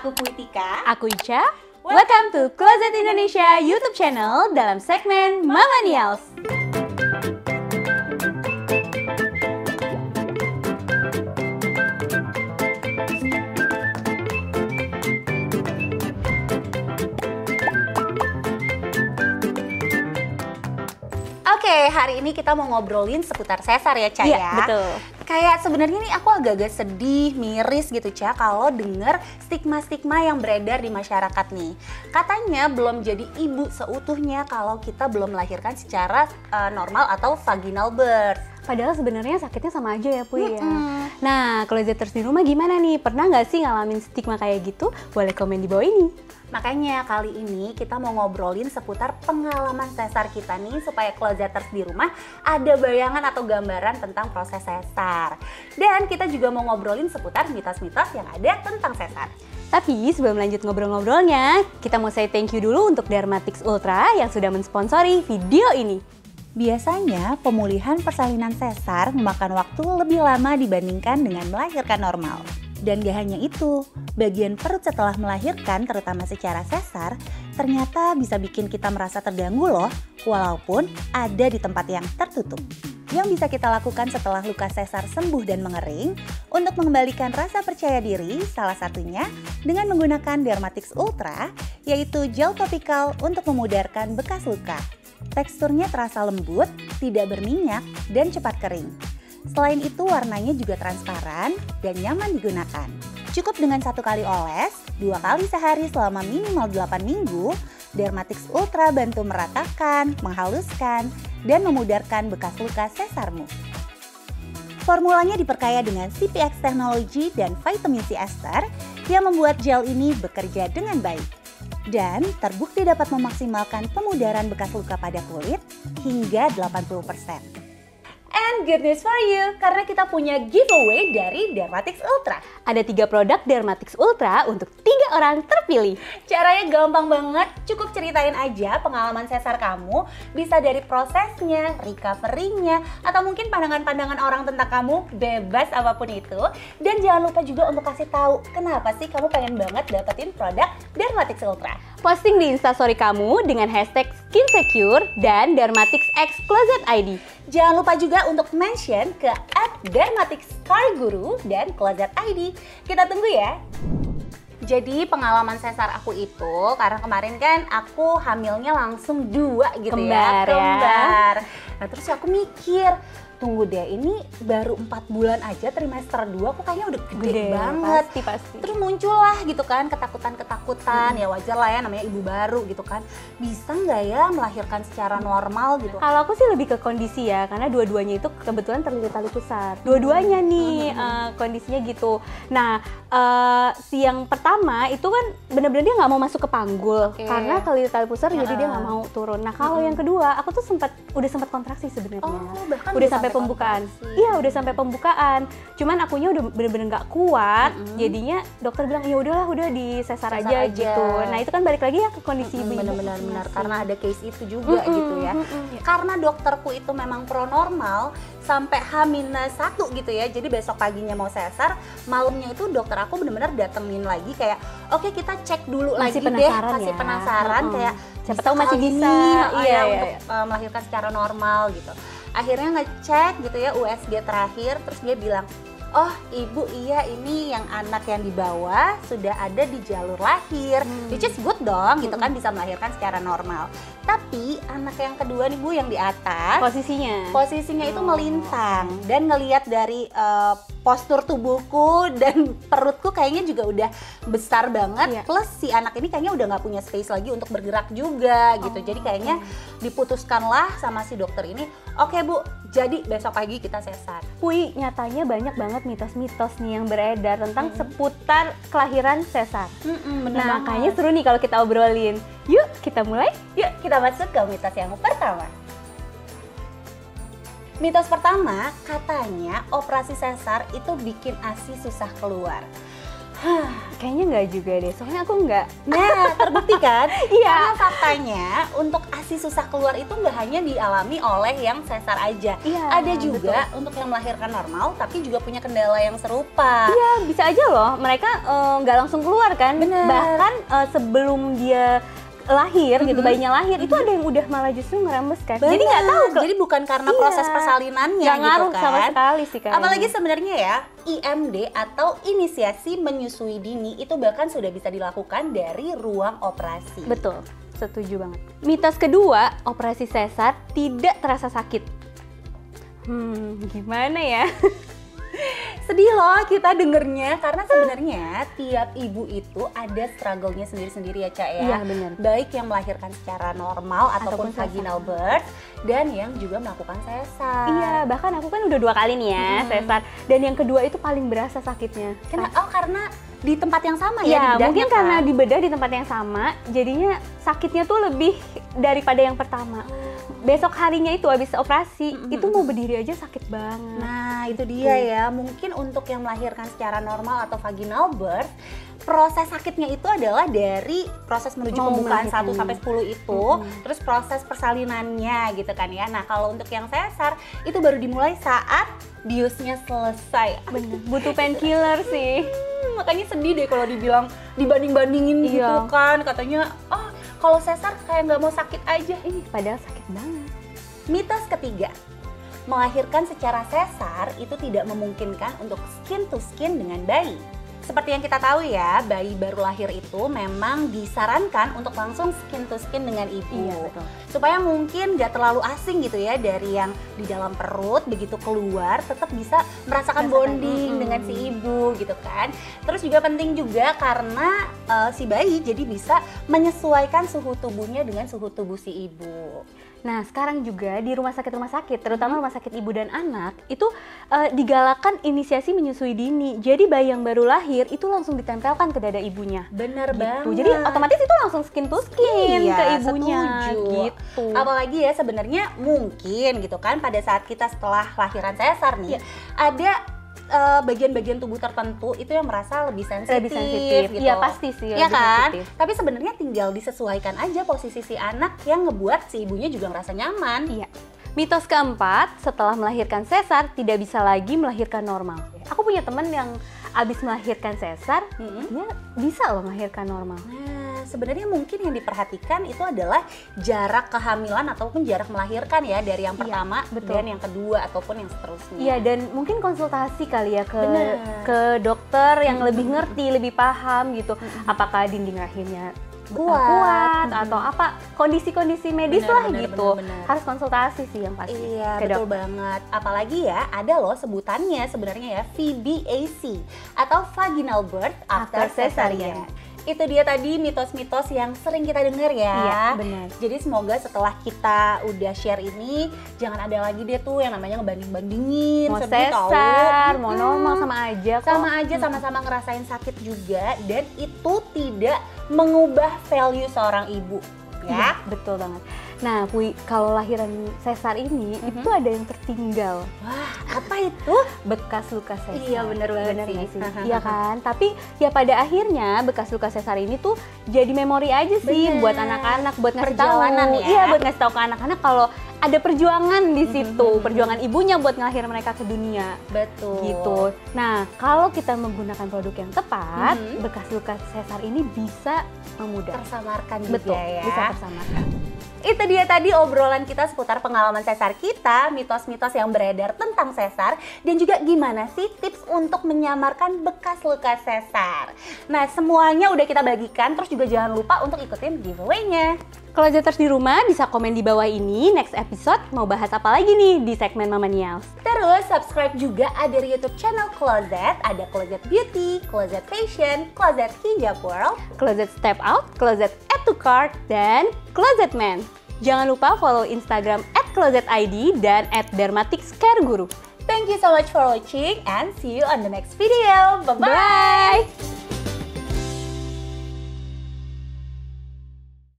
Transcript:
Aku Puitika. Aku Ica. Welcome to Closet Indonesia YouTube channel dalam segmen Mama Niels. Oke, hari ini kita mau ngobrolin seputar sesar ya, Ca, Iya, ya. betul. Kayak sebenarnya nih aku agak-agak sedih, miris gitu, Ca, kalau denger stigma-stigma yang beredar di masyarakat nih. Katanya belum jadi ibu seutuhnya kalau kita belum melahirkan secara normal atau vaginal birth. Padahal sebenarnya sakitnya sama aja ya, Puy ya. Nah, closeters di rumah gimana nih? Pernah nggak sih ngalamin stigma kayak gitu? Boleh komen di bawah ini. Makanya kali ini kita mau ngobrolin seputar pengalaman sesar kita nih supaya closeters di rumah ada bayangan atau gambaran tentang proses sesar. Dan kita juga mau ngobrolin seputar mitos-mitos yang ada tentang sesar. Tapi sebelum lanjut ngobrol-ngobrolnya, kita mau say thank you dulu untuk Dermatix Ultra yang sudah mensponsori video ini. Biasanya pemulihan persalinan sesar memakan waktu lebih lama dibandingkan dengan melahirkan normal. Dan gak hanya itu, bagian perut setelah melahirkan terutama secara sesar ternyata bisa bikin kita merasa terganggu loh, walaupun ada di tempat yang tertutup. Yang bisa kita lakukan setelah luka sesar sembuh dan mengering untuk mengembalikan rasa percaya diri, salah satunya dengan menggunakan Dermatix Ultra, yaitu gel topikal untuk memudarkan bekas luka. Teksturnya terasa lembut, tidak berminyak, dan cepat kering. Selain itu warnanya juga transparan dan nyaman digunakan. Cukup dengan 1 kali oles, 2 kali sehari selama minimal 8 minggu, Dermatix Ultra bantu meratakan, menghaluskan, dan memudarkan bekas luka sesarmu. Formulanya diperkaya dengan CPX teknologi dan vitamin C ester yang membuat gel ini bekerja dengan baik. Dan terbukti dapat memaksimalkan pemudaran bekas luka pada kulit hingga 80%. And good news for you, karena kita punya giveaway dari Dermatix Ultra. Ada 3 produk Dermatix Ultra untuk 3 orang terpilih. Caranya gampang banget, cukup ceritain aja pengalaman sesar kamu, bisa dari prosesnya, recovery-nya, atau mungkin pandangan-pandangan orang tentang kamu, bebas apapun itu. Dan jangan lupa juga untuk kasih tahu kenapa sih kamu pengen banget dapetin produk Dermatix Ultra. Posting di instastory kamu dengan hashtag #SkinSecure dan Dermatix X Closet ID. Jangan lupa juga untuk mention ke @dermatixcarguru dan Closet ID. Kita tunggu ya. Jadi pengalaman sesar aku itu, karena kemarin kan aku hamilnya langsung 2 gitu. Kembar ya. Kembar. Nah terus aku mikir, tunggu deh, ini baru 4 bulan aja trimester 2 aku kayaknya udah gede banget. Pasti. Terus muncullah gitu kan ketakutan-ketakutan, ya wajar lah ya namanya ibu baru gitu kan. Bisa nggak ya melahirkan secara normal gitu? Kalau aku sih lebih ke kondisi ya, karena dua-duanya itu kebetulan terlilit tali pusar. Dua-duanya nih kondisinya gitu. Nah, si yang pertama itu kan bener-bener dia nggak mau masuk ke panggul karena terlilit tali pusar, jadi dia nggak mau turun. Nah, kalau yang kedua, aku tuh udah sempat kontraksi sebenarnya. Bahkan udah sampai pembukaan. Iya, udah sampai pembukaan. Cuman akunya udah bener-bener nggak kuat. Jadinya dokter bilang ya udahlah, udah di sesar aja gitu. Nah, itu kan balik lagi ya ke kondisi ibu. Benar karena ada case itu juga gitu ya. Karena dokterku itu memang pro normal sampai H-1 gitu ya. Jadi besok paginya mau sesar, malamnya itu dokter aku benar-benar datengin lagi kayak oke, kita cek dulu masih lagi penasaran deh, masih ya. penasaran kayak siapa tahu masih bisa untuk melahirkan secara normal gitu. Akhirnya ngecek gitu ya USG terakhir, terus dia bilang, oh ibu iya ini yang anak yang di bawah sudah ada di jalur lahir, which is good dong gitu kan, bisa melahirkan secara normal. Tapi anak yang kedua nih Bu yang di atas posisinya itu melintang, dan ngelihat dari postur tubuhku dan perutku kayaknya juga udah besar banget, plus si anak ini kayaknya udah nggak punya space lagi untuk bergerak juga gitu. Jadi kayaknya diputuskanlah sama si dokter ini, oke Bu, jadi besok pagi kita sesar. Puy, nyatanya banyak banget mitos-mitos nih yang beredar tentang seputar kelahiran sesar. Nah, kayaknya seru nih kalau kita obrolin. Yuk, kita mulai? Yuk, kita masuk ke mitos yang pertama. Mitos pertama, katanya operasi sesar itu bikin ASI susah keluar. Kayaknya nggak juga deh, soalnya aku nggak. Nah, terbukti kan? Iya. Karena faktanya untuk ASI susah keluar itu nggak hanya dialami oleh yang sesar aja. Iya, ada juga untuk yang melahirkan normal tapi juga punya kendala yang serupa. Iya, bisa bisa aja loh mereka nggak langsung keluar kan. Bener. Bahkan sebelum dia lahir gitu, bayinya lahir itu ada yang udah malah justru ngerembes kan. Bener. Jadi nggak tahu Jadi bukan karena proses persalinannya nggak gitu ngaruh kan. sama sekali sih kayaknya. Apalagi sebenarnya ya, IMD atau inisiasi menyusui dini itu bahkan sudah bisa dilakukan dari ruang operasi. Betul, setuju banget. Mitos kedua, operasi sesar tidak terasa sakit. Gimana ya? Sedih loh kita dengernya, karena sebenarnya tiap ibu itu ada struggle-nya sendiri-sendiri ya, Cak ya. Iya, benar. Baik yang melahirkan secara normal ataupun sesar. vaginal birth, dan yang juga melakukan sesar. Iya, bahkan aku kan udah 2 kali nih ya sesar. Dan yang kedua itu paling berasa sakitnya. Karena di tempat yang sama ya, di Ya, bedahnya mungkin kan? karena di bedah di tempat yang sama, jadinya sakitnya tuh lebih daripada yang pertama. Besok harinya itu habis operasi, itu mau berdiri aja sakit banget. Nah, itu dia ya. Mungkin untuk yang melahirkan secara normal atau vaginal birth, proses sakitnya itu adalah dari proses menuju Mau pembukaan melahirkan. 1 sampai 10 itu, terus proses persalinannya gitu kan ya. Nah, kalau untuk yang sesar itu baru dimulai saat biusnya selesai. Bener, butuh painkiller sih. Makanya sedih deh kalau dibilang dibanding-bandingin gitu Iya. kan. Katanya, oh kalau sesar kayak nggak mau sakit aja. Padahal sakit banget. Mitos ketiga, melahirkan secara sesar itu tidak memungkinkan untuk skin to skin dengan bayi. Seperti yang kita tahu ya, bayi baru lahir itu memang disarankan untuk langsung skin to skin dengan ibu. Iya, betul. Supaya mungkin nggak terlalu asing gitu ya, dari yang di dalam perut begitu keluar tetap bisa merasakan bonding dengan si ibu gitu kan. Terus juga penting juga karena si bayi jadi bisa menyesuaikan suhu tubuhnya dengan suhu tubuh si ibu. Nah, sekarang juga di rumah sakit, terutama rumah sakit ibu dan anak, itu digalakan inisiasi menyusui dini. Jadi bayi yang baru lahir itu langsung ditempelkan ke dada ibunya. Bener Gitu. banget. Jadi otomatis itu langsung skin to skin Iya, ke ibunya. setuju. Gitu. Apalagi ya sebenarnya mungkin gitu kan pada saat kita setelah lahiran sesar nih, ada bagian-bagian tubuh tertentu itu yang merasa lebih sensitif gitu. Iya, pasti sih Iya lebih kan? sensitif. Tapi sebenarnya tinggal disesuaikan aja posisi si anak yang ngebuat si ibunya juga merasa nyaman. Iya. Mitos keempat, setelah melahirkan sesar tidak bisa lagi melahirkan normal. Aku punya teman yang abis melahirkan sesar, dia bisa loh melahirkan normal. Nah, sebenarnya mungkin yang diperhatikan itu adalah jarak kehamilan ataupun jarak melahirkan ya, dari yang pertama betul. dan yang kedua ataupun yang seterusnya. Iya, dan mungkin konsultasi kali ya Bener. ke dokter yang lebih ngerti, lebih paham gitu. Apakah dinding rahimnya Kuat. atau apa kondisi-kondisi medis Bener, lah bener, gitu. bener. Harus konsultasi sih yang pasti. Iya, ke betul dokter. banget. Apalagi ya, ada loh sebutannya sebenarnya ya, VBAC atau vaginal birth after After cesarean. cesarean. Itu dia tadi mitos-mitos yang sering kita dengar ya. Iya, benar. Jadi semoga setelah kita udah share ini, jangan ada lagi deh tuh yang namanya ngebanding-bandingin. Mau sedih tahu. sesar, mau normal sama aja kok. Sama aja, sama-sama ngerasain sakit juga, dan itu tidak mengubah value seorang ibu. Iya, Ya, betul banget. Nah, Pui, kalau lahiran sesar ini itu ada yang tertinggal. wah, apa itu? Bekas luka sesar. Iya, bener banget sih. nggak sih? Iya kan? Tapi ya pada akhirnya bekas luka sesar ini tuh jadi memori aja sih Bener. buat anak-anak, buat ngasih tahu. Perjalanan ya. Iya, buat ngasih tahu ke anak-anak kalau ada perjuangan di situ, perjuangan ibunya buat ngelahir mereka ke dunia. Betul. Gitu. Nah, kalau kita menggunakan produk yang tepat, bekas luka sesar ini bisa memudar. Tersamarkan Betul, juga ya. bisa tersamarkan. Itu dia tadi obrolan kita seputar pengalaman sesar kita, mitos-mitos yang beredar tentang sesar, dan juga gimana sih tips untuk menyamarkan bekas luka sesar. Nah, semuanya udah kita bagikan, terus juga jangan lupa untuk ikutin giveaway-nya. Closeters di rumah bisa komen di bawah ini next episode mau bahas apa lagi nih di segmen Mamanials. Terus subscribe juga ada di YouTube channel Closet, ada Closet Beauty, Closet Fashion, Closet Hijab World. Closet Step Out, Closet Add to Cart, dan Closet Man. Jangan lupa follow Instagram @closetid dan @dermaticscareguru. Thank you so much for watching and see you on the next video. Bye-bye! Bye!